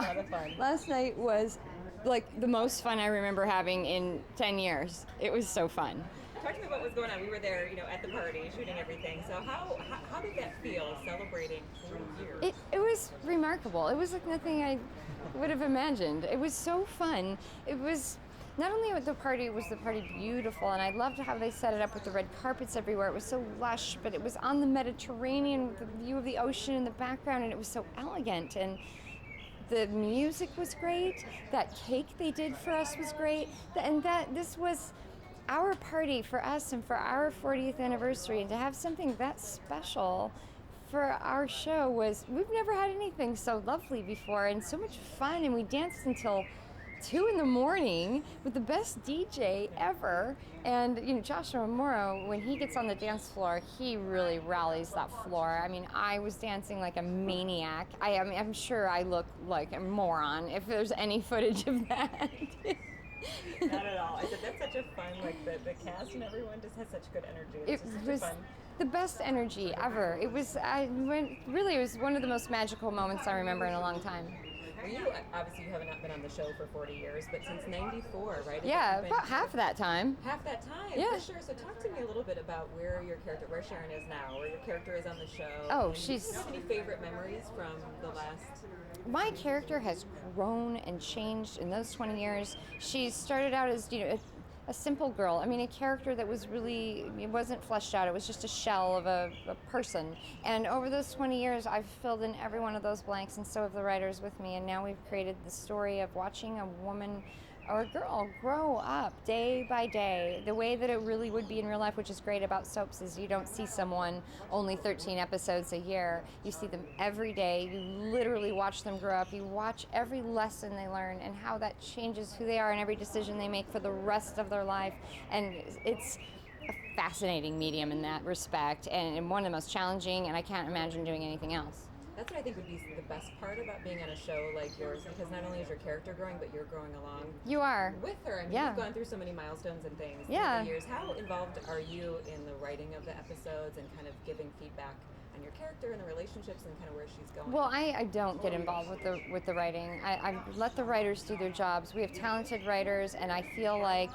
God. Last night was like the most fun I remember having in 10 years. It was so fun. Talk to me about what's going on. We were there, at the party, shooting everything. So how did that feel, celebrating 40 years? It was remarkable. It was like nothing I would have imagined. It was so fun. It was not only was the party beautiful, and I loved how they set it up with the red carpets everywhere. It was so lush, but it was on the Mediterranean with the view of the ocean in the background, and it was so elegant. And the music was great. That cake they did for us was great. This was our party for us and for our 40th anniversary, and to have something that special for our show we've never had anything so lovely before and so much fun, and we danced until 2 a.m. with the best DJ ever. And Joshua Morrow, when he gets on the dance floor, he really rallies that floor. I mean, I was dancing like a maniac. I'm sure I look like a moron if there's any footage of that. Not at all. I said that's such a fun, the cast and everyone just has such good energy. It was the best energy ever. It was one of the most magical moments I remember in a long time. Well, you obviously you haven't been on the show for 40 years, but since '94, right? Yeah, about half that time. Half that time, yeah. For sure. So talk to me a little bit about where Sharon is now, where your character is on the show. Oh, and she's... Any favorite memories from the last... My character has grown and changed in those 20 years. She started out as, a simple girl. I mean, a character that it wasn't fleshed out. It was just a shell of a person. And over those 20 years, I've filled in every one of those blanks, and so have the writers with me. And now we've created the story of watching a woman or a girl grow up day by day, the way that it really would be in real life, which is great about soaps, is you don't see someone only 13 episodes a year. You see them every day. You literally watch them grow up. You watch every lesson they learn and how that changes who they are and every decision they make for the rest of their life. And it's a fascinating medium in that respect, and one of the most challenging, and I can't imagine doing anything else. That's what I think would be the best part about being on a show like yours, because not only is your character growing, but you're growing along. You are. With her. I mean, yeah. You've gone through so many milestones and things through yeah. the years. How involved are you in the writing of the episodes and kind of giving feedback on your character and the relationships and kind of where she's going? Well, I don't get involved with the writing. I let the writers do their jobs. We have talented writers, and I feel like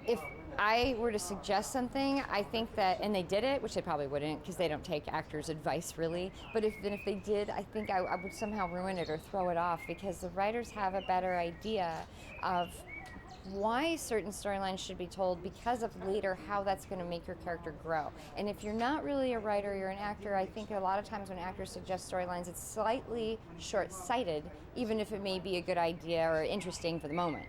if I were to suggest something, I think that, and they did it, which they probably wouldn't because they don't take actors' advice really, but if they did, I think I would somehow ruin it or throw it off, because the writers have a better idea of why certain storylines should be told because of later how that's going to make your character grow. And if you're not really a writer, you're an actor, I think a lot of times when actors suggest storylines, it's slightly short-sighted, even if it may be a good idea or interesting for the moment.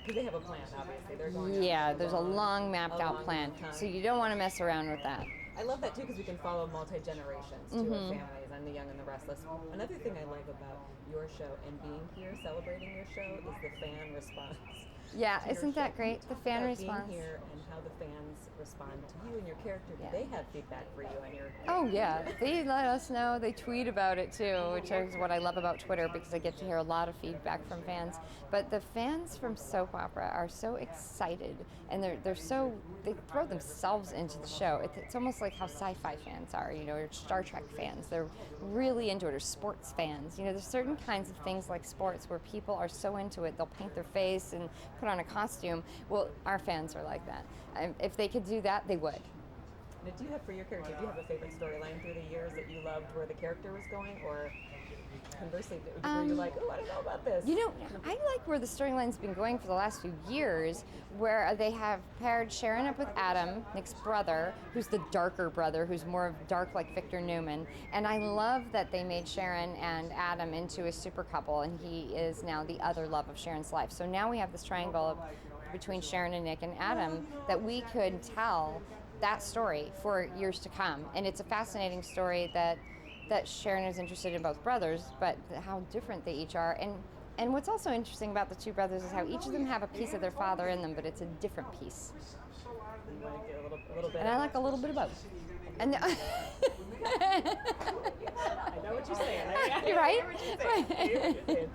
Because they have a plan, obviously. They're going there's a long mapped out plan. So you don't want to mess around with that. I love that too, because we can follow multi-generations too, of families on The Young and the Restless. Another thing I love about your show and being here celebrating your show is the fan response. Yeah, isn't that great? The fan response. Being here and how the fans respond to you and your character. Do they have feedback for you and your... Oh yeah, they let us know. They tweet about it too, which is what I love about Twitter, because I get to hear a lot of feedback from fans. But the fans from soap opera are so excited, and they throw themselves into the show. It's almost like how sci-fi fans are, or Star Trek fans. They're really into it, or sports fans. There's certain kinds of things like sports where people are so into it, they'll paint their face and put on a costume. Well, our fans are like that. If they could do that, they would. Now, do you have, for your character, do you have a favorite storyline through the years that you loved where the character was going, or conversely, were you like, oh, I don't know about this? I like where the storyline's been going for the last few years, where they have paired Sharon up with Adam, Nick's brother, who's the darker brother, who's more of dark like Victor Newman. And I love that they made Sharon and Adam into a super couple, and he is now the other love of Sharon's life. So now we have this triangle between Sharon and Nick and Adam that we could tell that story for years to come. And it's a fascinating story that Sharon is interested in both brothers, but how different they each are. And what's also interesting about the two brothers is how each of them have a piece of their father in them, but it's a different piece. You want to get a little bit. And I like a little bit of both. And I know what you're saying. You're right. I hear what you're saying.